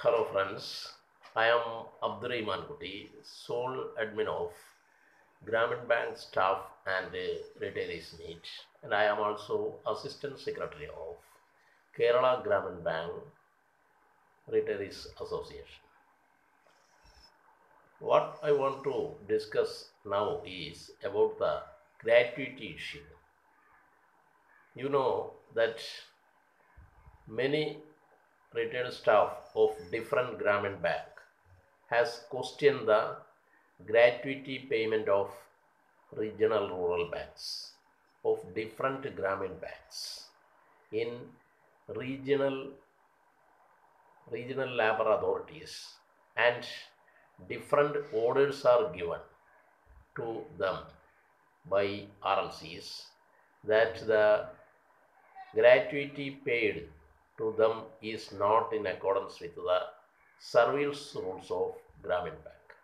Hello friends, I am Abdurahiman Kutty, sole admin of Gramin Bank staff and retirees meet, and I am also assistant secretary of Kerala Gramin Bank Retirees Association. What I want to discuss now is about the gratuity issue. You know that many retired staff of different Gramin Bank has questioned the gratuity payment of regional rural banks, of different Gramin banks. In regional labor authorities, and different orders are given to them by RLCs that the gratuity paid to them is not in accordance with the service rules of Gramin Bank.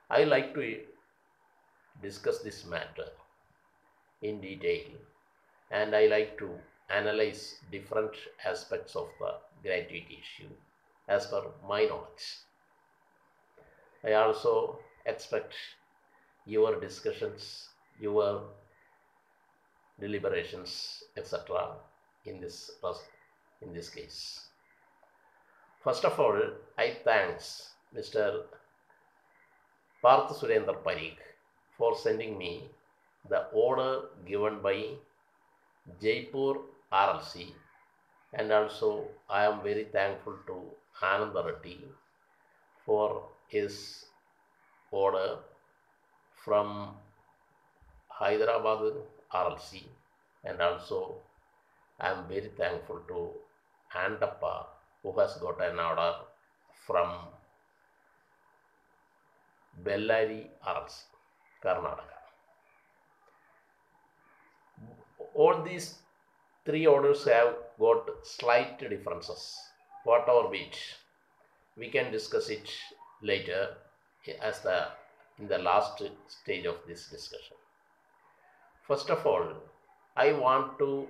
I like to discuss this matter in detail, and I like to analyze different aspects of the gratuity issue as per my knowledge. I also expect your discussions, your deliberations, etc. in this case. First of all, I thanks Mr. Parth Surendra Parikh for sending me the order given by Jaipur RLC, and also I am very thankful to Anand Reddy for his order from Hyderabad RLC, and also I am very thankful to Andappa who has got an order from Bellary RLC, Karnataka. All these three orders have got slight differences, whatever which we can discuss it later as in the last stage of this discussion. First of all, I want to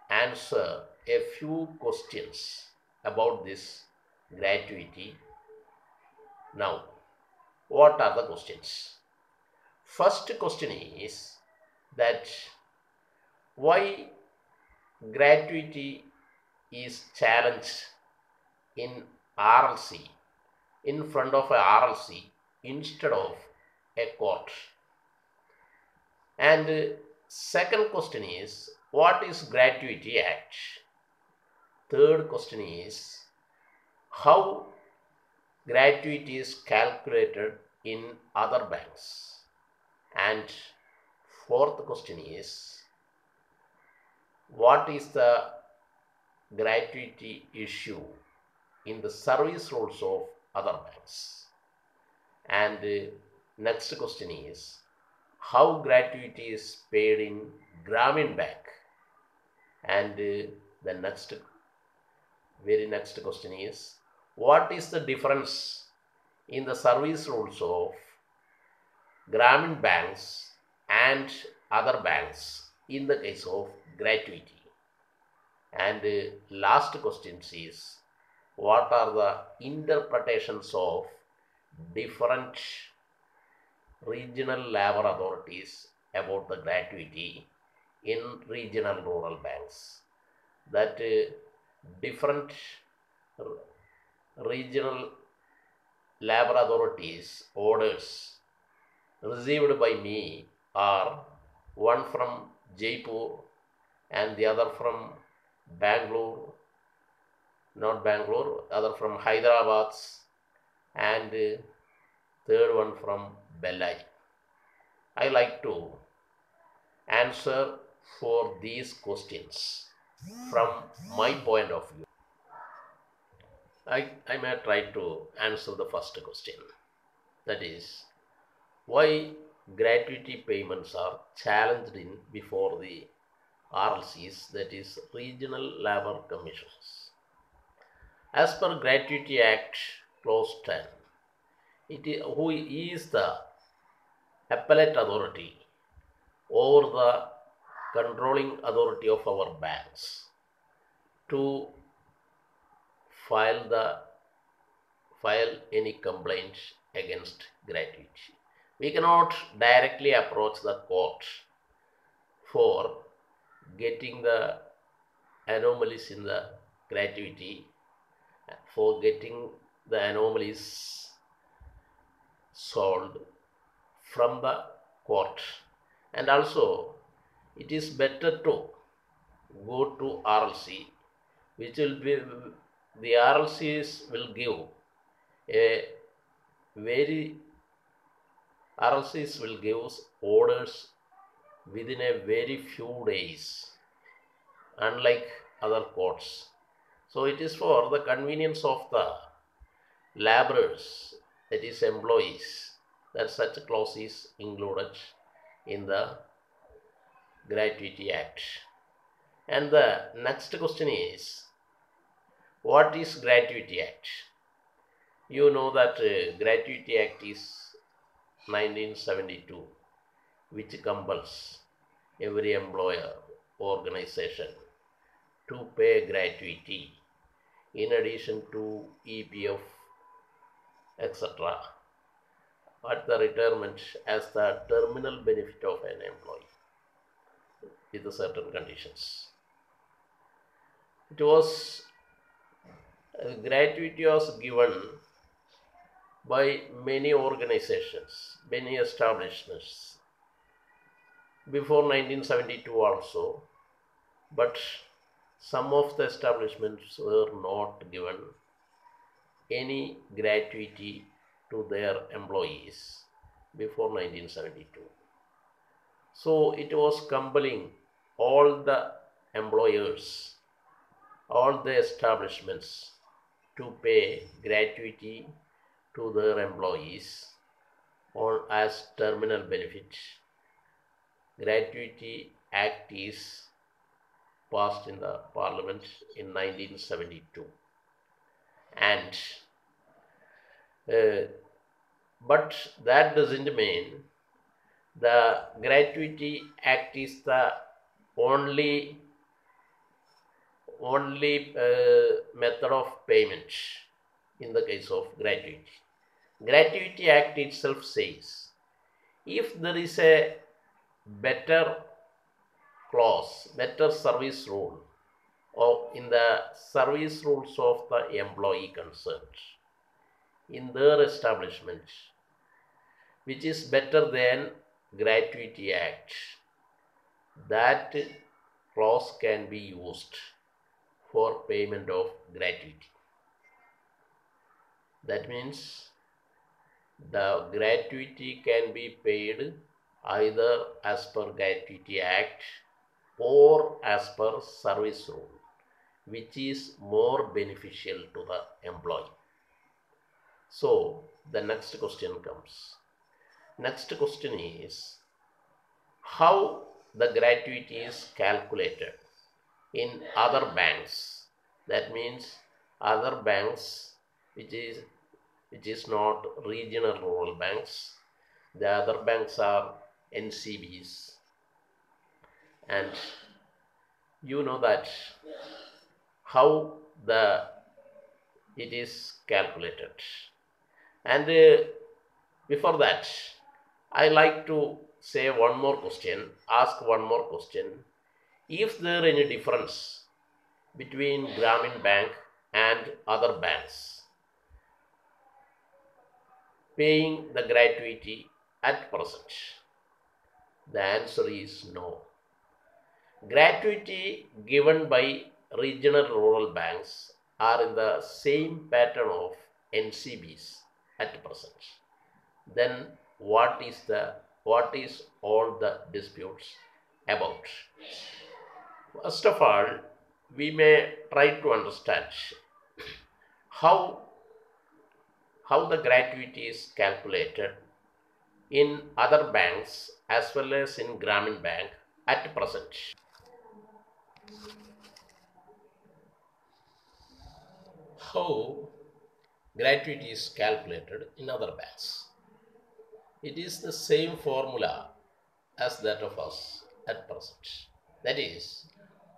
answer a few questions about this gratuity. Now, what are the questions? First question is that why gratuity is challenged in RLC, in front of a RLC instead of a court. And second question is, what is Gratuity Act? Third question is, how gratuity is calculated in other banks? And fourth question is, what is the gratuity issue in the service rules of other banks? And next question is, how gratuity is paid in Gramin Bank? And the very next question is, what is the difference in the service rules of Gramin banks and other banks in the case of gratuity? And last question is, what are the interpretations of different regional labor authorities about the gratuity in regional rural banks? That different regional labor authorities orders received by me are one from Jaipur and the other from Bangalore, not Bangalore, other from Hyderabad, and third one from Bellary. I like to answer for these questions from my point of view. I may try to answer the first question, that is, why gratuity payments are challenged in before the RLCs, that is Regional Labour Commissions. As per Gratuity Act Clause 10, who is the appellate authority over the controlling authority of our banks to file any complaint against Gratuity. We cannot directly approach the court for getting the anomalies in the Gratuity, for getting the anomalies solved from the court. And also it is better to go to RLC, which will be, the RLCs will give a very, RLCs will give orders within a very few days, unlike other courts. So it is for the convenience of the laborers, that is employees, that such a clause is included in the Gratuity Act. And the next question is, what is Gratuity Act? You know that Gratuity Act is 1972, which compels every employer organization to pay gratuity in addition to EPF, etc., at the retirement as the terminal benefit of an employee with certain conditions. It was gratuity was given by many organizations, many establishments before 1972 also, but some of the establishments were not given any gratuity to their employees before 1972. So it was compelling all the employers, all the establishments to pay gratuity to their employees or as terminal benefit. Gratuity Act is passed in the Parliament in 1972, and but that doesn't mean the Gratuity Act is the only method of payment in the case of gratuity. Gratuity Act itself says, if there is a better clause, better service rule, or in the service rules of the employee concerned in their establishment, which is better than Gratuity Act, that clause can be used for payment of gratuity. That means the gratuity can be paid either as per Gratuity Act or as per service rule, which is more beneficial to the employee. So the next question comes. Next question is, how the gratuity is calculated in other banks. That means other banks which is not regional rural banks. The other banks are NCBs, and you know that how it is calculated. And before that, I like to say one more question, ask one more question. If there any difference between Gramin Bank and other banks paying the gratuity at present? The answer is no. Gratuity given by regional rural banks are in the same pattern of NCBs at present. Then what is all the disputes about? First of all, we may try to understand how the gratuity is calculated in other banks as well as in Gramin Bank at present. How gratuity is calculated in other banks? It is the same formula as that of us at present. That is,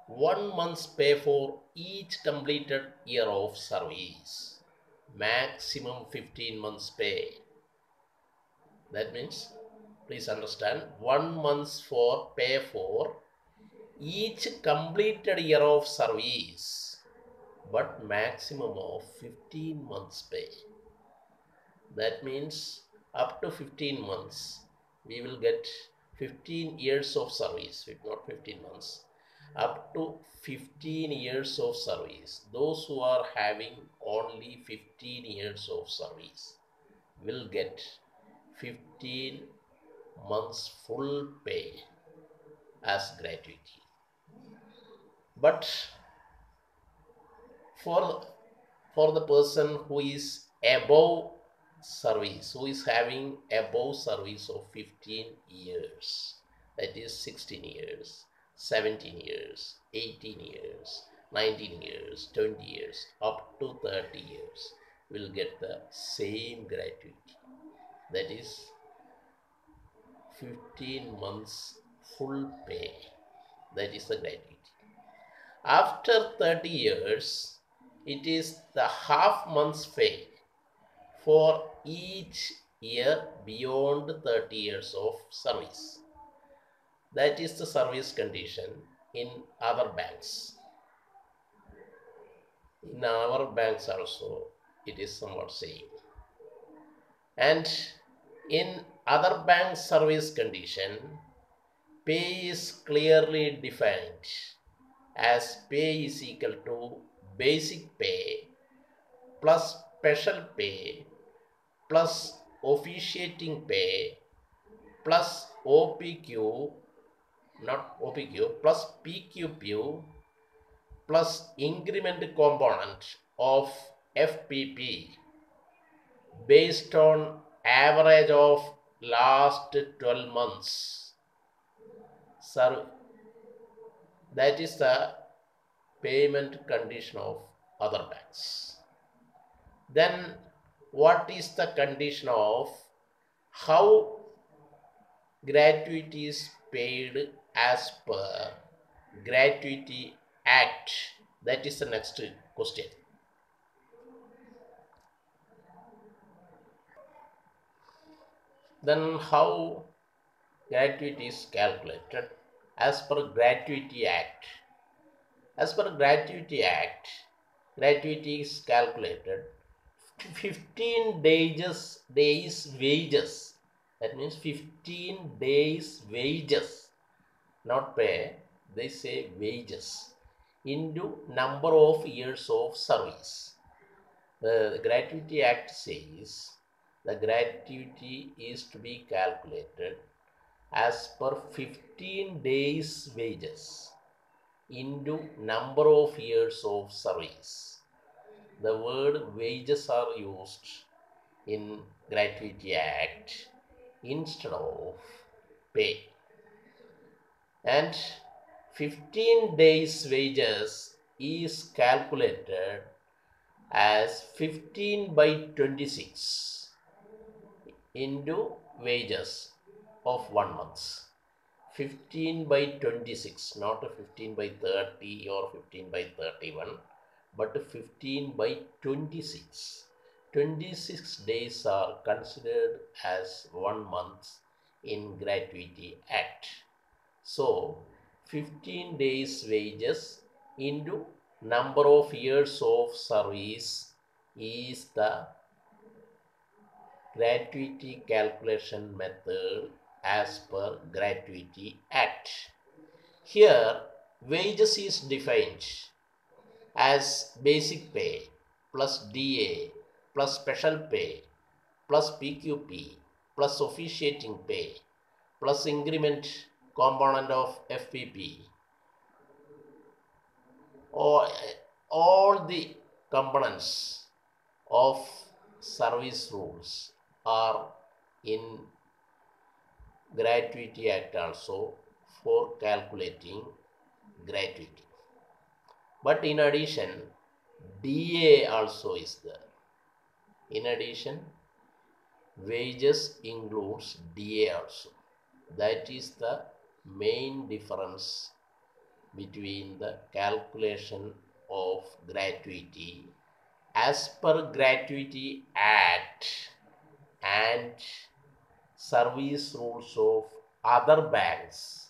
1 month's pay for each completed year of service. Maximum 15 months pay. That means, please understand, 1 month's for pay for each completed year of service, but maximum of 15 months pay. That means up to 15 months we will get 15 years of service, not 15 months. Up to 15 years of service. Those who are having only 15 years of service will get 15 months full pay as gratuity. But for the person who is above service, who is having above service of 15 years, that is 16 years, 17 years, 18 years, 19 years, 20 years, up to 30 years, will get the same gratuity. That is 15 months full pay. That is the gratuity. After 30 years, it is the half month's pay for each year beyond 30 years of service. That is the service condition in other banks. In our banks also, it is somewhat same. And in other bank service condition, pay is clearly defined as pay is equal to basic pay plus special pay plus officiating pay plus OPQ, not OPQ, plus PQP plus increment component of FPP based on average of last 12 months. So that is the payment condition of other banks. Then what is the condition of how gratuity is paid as per Gratuity Act? That is the next question. Then how gratuity is calculated as per Gratuity Act? As per Gratuity Act, gratuity is calculated 15 days wages. That means 15 days wages, not pay, they say wages, into number of years of service. The Gratuity Act says the gratuity is to be calculated as per 15 days wages into number of years of service. The word wages are used in Gratuity Act instead of pay. And 15 days wages is calculated as 15 by 26 into wages of 1 month. 15 by 26, not 15 by 30 or 15 by 31, but 15 by 26. 26 days are considered as 1 month in Gratuity Act. So 15 days wages into number of years of service is the gratuity calculation method as per Gratuity Act. Here wages is defined as basic pay plus DA plus special pay plus PQP plus officiating pay plus increment component of FPP. All the components of service rules are in Gratuity Act also for calculating gratuity. But in addition, DA also is there. In addition, wages includes DA also. That is the main difference between the calculation of gratuity as per Gratuity Act and service rules of other banks.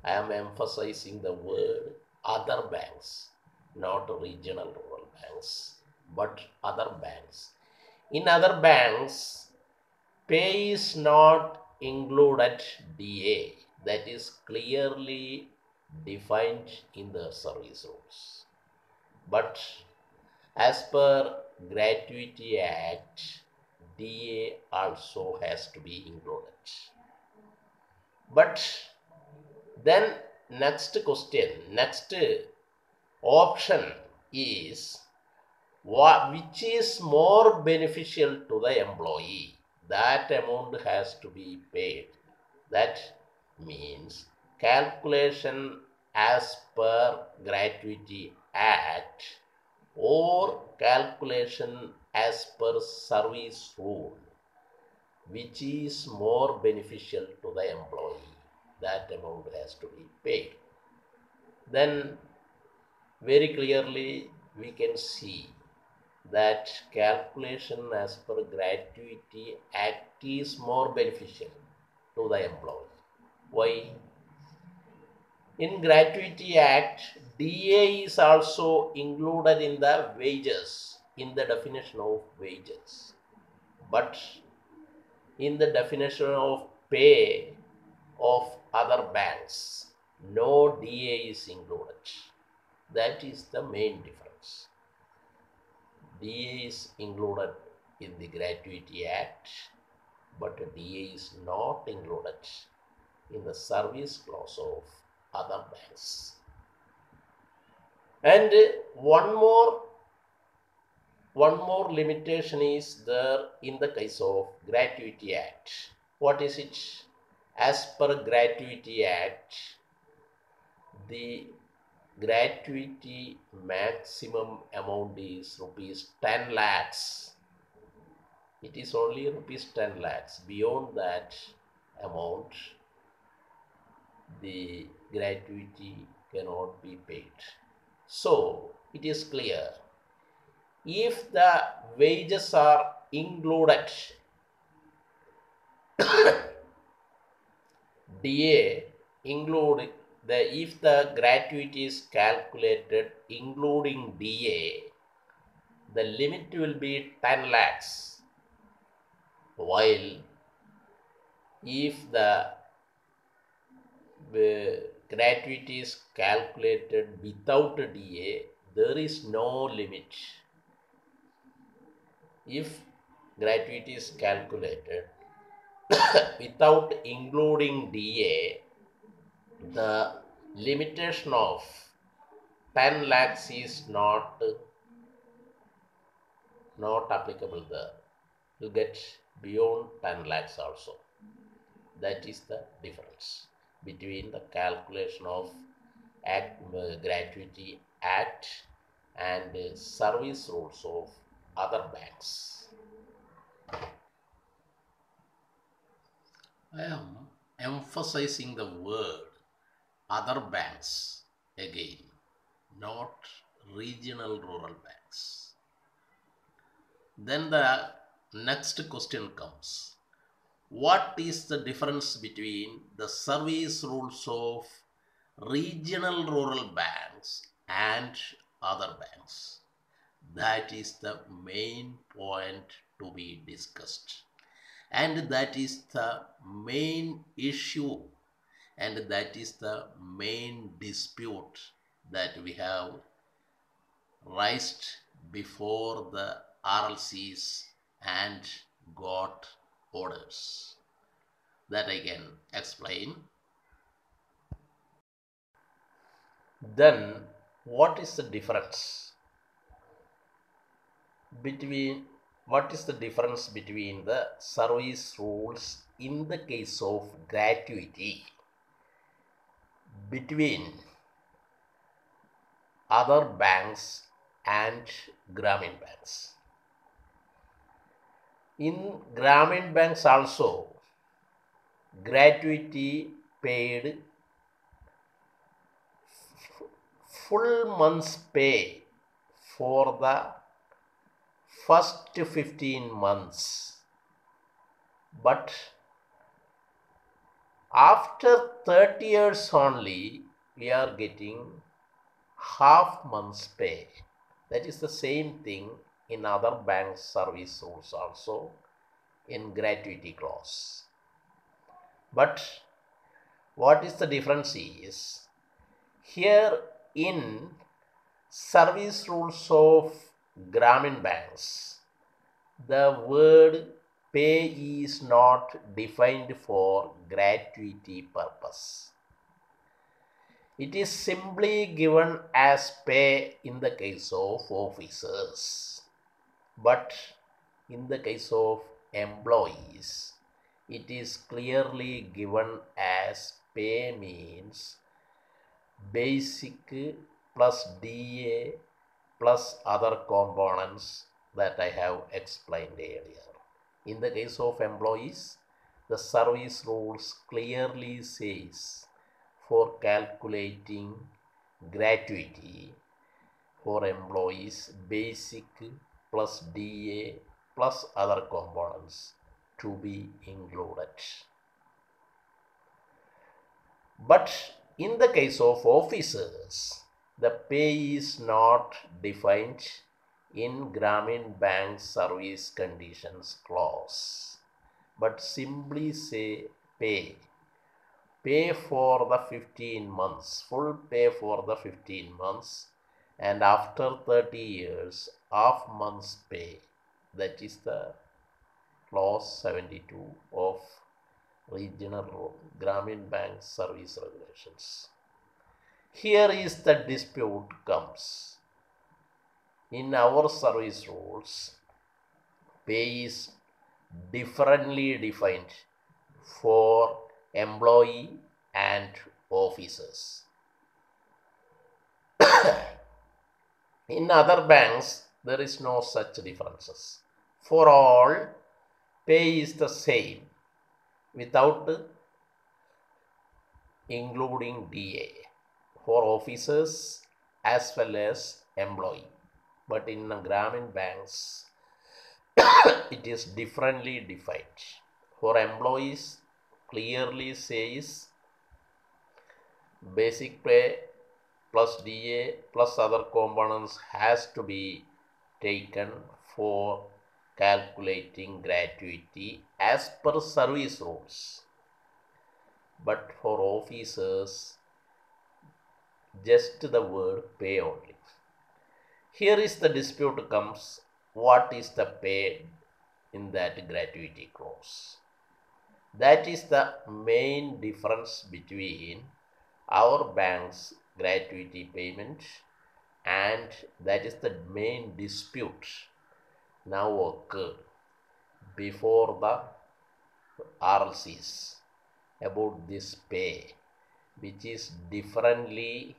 I am emphasizing the word other banks, not regional rural banks, but other banks. In other banks, pay is not included DA. That is clearly defined in the service rules. But as per Gratuity Act, DA also has to be included. But then next option is which is more beneficial to the employee. That amount has to be paid. That means calculation as per Gratuity Act or calculation as per service rule, which is more beneficial to the employee. That amount has to be paid. Then very clearly we can see that calculation as per Gratuity Act is more beneficial to the employee. Why? In Gratuity Act, DA is also included in the wages, in the definition of wages. But in the definition of pay of other banks, no DA is included. That is the main difference. DA is included in the Gratuity Act, but DA is not included in the service clause of other banks. And one more limitation is there in the case of Gratuity Act. What is it? As per Gratuity Act, the gratuity maximum amount is rupees 10 lakhs. It is only rupees 10 lakhs. Beyond that amount, the gratuity cannot be paid. So it is clear, if the wages are included, DA include if the gratuity is calculated including DA, the limit will be 10 lakhs. While if the gratuity is calculated without DA, there is no limit. If gratuity is calculated without including DA, the limitation of 10 lakhs is not applicable there. You get beyond 10 lakhs also. That is the difference between the calculation of Gratuity Act and service rules of other banks. I am emphasizing the word other banks again, not regional rural banks. Then the next question comes. What is the difference between the service rules of regional rural banks and other banks? That is the main point to be discussed. And that is the main issue, and that is the main dispute that we have raised before the RLCs and got orders. That I can explain. Then what is the difference between the service rules in the case of gratuity between other banks and Gramin banks? In Gramin banks also, gratuity paid full month's pay for the first 15 months, but after 30 years only we are getting half month's pay. That is the same thing in other bank service rules also in gratuity clause. But what is the difference is, here in service rules of Gramin banks, the word pay is not defined for gratuity purpose. It is simply given as pay in the case of officers, but in the case of employees, it is clearly given as pay means basic plus DA plus other components that I have explained earlier. In the case of employees, the service rules clearly says for calculating gratuity for employees, basic plus DA plus other components to be included. But in the case of officers, the pay is not defined in Gramin Bank Service Conditions clause, but simply say pay. Pay for the 15 months, full pay for the 15 months, and after 30 years, half month's pay. That is the clause 72 of regional Gramin Bank Service Regulations. Here is the dispute comes. In our service rules, pay is differently defined for employee and officers. In other banks, there is no such differences. For all, pay is the same without including DA for officers as well as employee. But in Gramin banks, it is differently defined. For employees, clearly says basic pay plus DA plus other components has to be taken for calculating gratuity as per service rules. But for officers, just the word pay only. Here is the dispute comes, what is the pay in that gratuity clause? That is the main difference between our bank's gratuity payment, and that is the main dispute now occurred before the RLCs about this pay, which is differently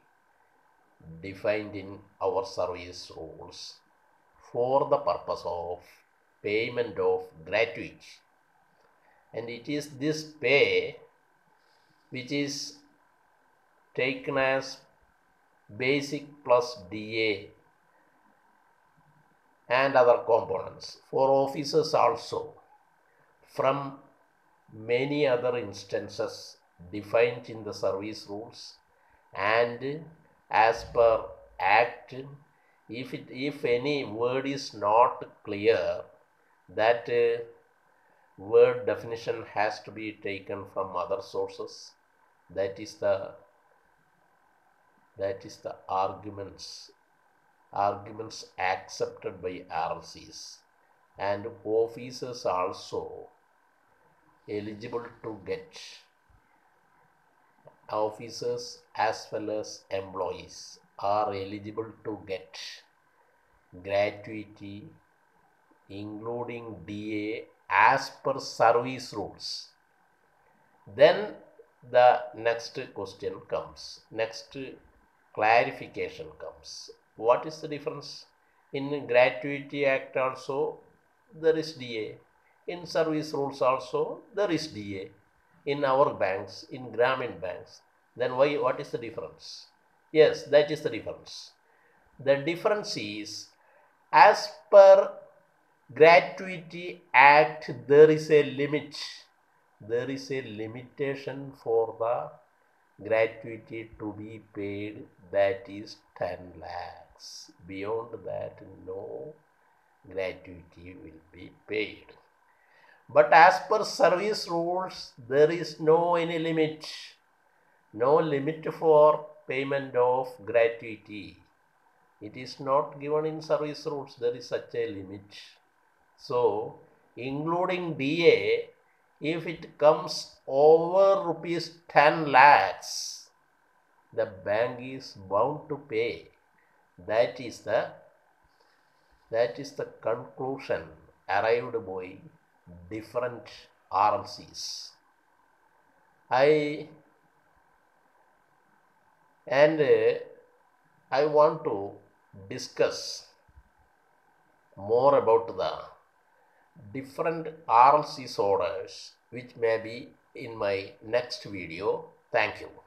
defined in our service rules for the purpose of payment of gratuity. And it is this pay which is taken as basic plus DA and other components for officers also, from many other instances defined in the service rules, and as per act, if any word is not clear, that word definition has to be taken from other sources. That is the arguments accepted by RLCs, and officers also eligible to get, officers as well as employees are eligible to get gratuity including DA as per service rules. Then the next question comes, next clarification comes. What is the difference? In Gratuity Act also there is DA. In service rules also there is DA. In our banks, in Gramin banks, then what is the difference? Yes, that is the difference. The difference is, as per Gratuity Act, there is a limit. There is a limitation for the gratuity to be paid, that is 10 lakhs. Beyond that, no gratuity will be paid. But as per service rules, there is no any limit. No limit for payment of gratuity. It is not given in service rules, there is such a limit. So, including DA, if it comes over rupees 10 lakhs, the bank is bound to pay. That is the conclusion arrived by different RLCs. I want to discuss more about the different RLCs orders, which may be in my next video. Thank you.